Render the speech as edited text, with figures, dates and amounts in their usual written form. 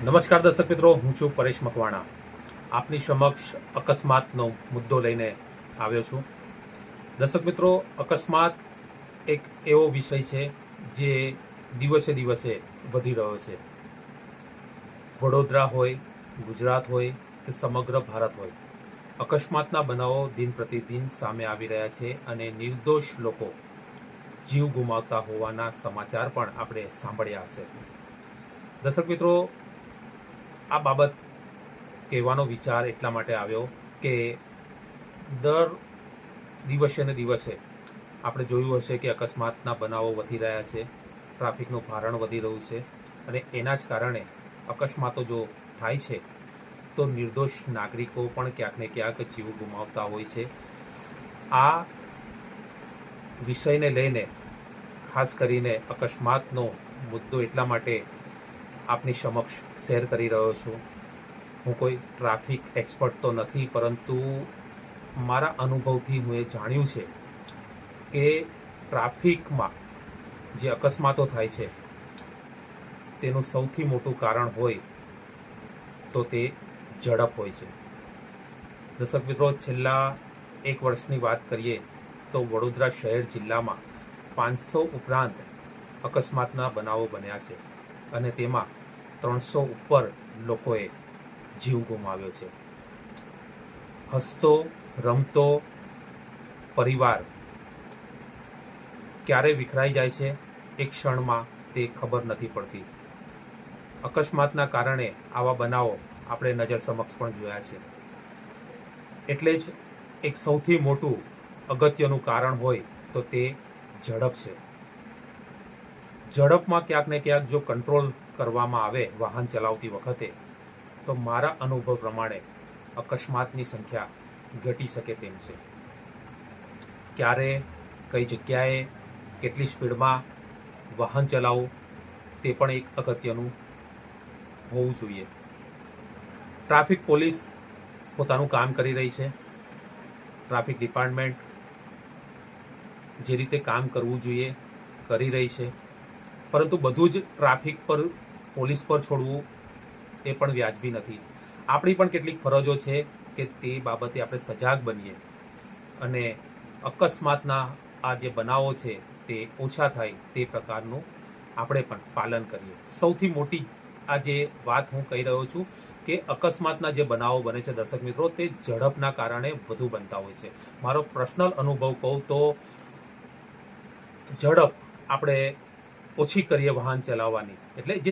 નમસ્કાર દર્શક મિત્રો, હું છું પરેશ મકવાણા. આપની સમક્ષ અકસ્માતનો મુદ્દો લઈને આવ્યો છું. દર્શક મિત્રો, અકસ્માત એક એવો વિષય છે જે દિવસે દિવસે વધી રહ્યો છે. વડોદરા હોય, ગુજરાત હોય કે સમગ્ર ભારત હોય, અકસ્માતના બનાવો દિન પ્રતિદિન સામે આવી રહ્યા છે અને નિર્દોષ લોકો જીવ ગુમાવતા હોવાના સમાચાર પણ આપણે સાંભળ્યા હશે. દર્શક મિત્રો, આ બાબત કહેવાનો વિચાર એટલા માટે આવ્યો કે દર દિવસે ને દિવસે આપણે જોયું હશે કે અકસ્માતના બનાવો વધી રહ્યા છે, ટ્રાફિકનું ભારણ વધી રહ્યું છે અને એના જ કારણે અકસ્માતો જો થાય છે તો નિર્દોષ નાગરિકો પણ ક્યાંક ને ક્યાંક જીવ ગુમાવતા હોય છે. આ વિષયને લઈને ખાસ કરીને અકસ્માતનો મુદ્દો એટલા માટે આપની સમક્ષ શેર કરી રહ્યો છું. હું કોઈ ટ્રાફિક એક્સપર્ટ તો નથી, પરંતુ મારા અનુભવથી હું એ જાણ્યું છે કે ટ્રાફિકમાં જે અકસ્માતો થાય છે તેનું સૌથી મોટું કારણ હોય તો તે ઝડપ હોય છે. દર્શક મિત્રો, છેલ્લા 1 વર્ષની વાત કરીએ તો વડોદરા શહેર જિલ્લામાં 500 ઉપરાંત અકસ્માતના બનાવો બન્યા છે અને તેમાં 300 ઉપર લોકોએ જીવ ગુમાવ્યો છે. હસતો રમતો પરિવાર ક્યારે વિખરાઈ જાય છે એક ક્ષણમાં તે ખબર નથી પડતી. અકસ્માતના કારણે આવા બનાવો આપણે નજર સમક્ષ પણ જોયા છે. એટલે જ એક સૌથી મોટું અગત્યનું કારણ હોય તો તે ઝડપ છે. ઝડપમાં ક્યાંક ને ક્યાંક જો કંટ્રોલ કરવામાં આવે વાહન ચલાવતી વખતે, તો મારા અનુભવ પ્રમાણે અકસ્માતની સંખ્યા ઘટી શકે તેમ છે. ક્યારે, કઈ જગ્યાએ, કેટલી સ્પીડમાં વાહન ચલાવવું તે પણ એક અગત્યનું હોવું જોઈએ. ટ્રાફિક પોલીસ પોતાનું કામ કરી રહી છે. ટ્રાફિક ડિપાર્ટમેન્ટ જે રીતે કામ કરવું જોઈએ કરી રહી છે, પરંતુ બધું જ ટ્રાફિક પર પોલીસ પર છોડવું એ પણ વ્યાજબી નથી. આપણી પણ કેટલીક ફરજો છે કે તે બાબતે આપણે સજાગ બનીએ અને અકસ્માતના આ જે બનાવો છે તે ઓછા થાય તે પ્રકારનું આપણે પણ પાલન કરીએ. સૌથી મોટી આ જે વાત હું કહી રહ્યો છું કે અકસ્માતના જે બનાવો બને છે દર્શક મિત્રો, તે ઝડપના કારણે વધુ બનતા હોય છે. મારો પર્સનલ અનુભવ કહું તો ઝડપ આપણે ઓછી કરીએ વાહન ચલાવવાની, એટલે જે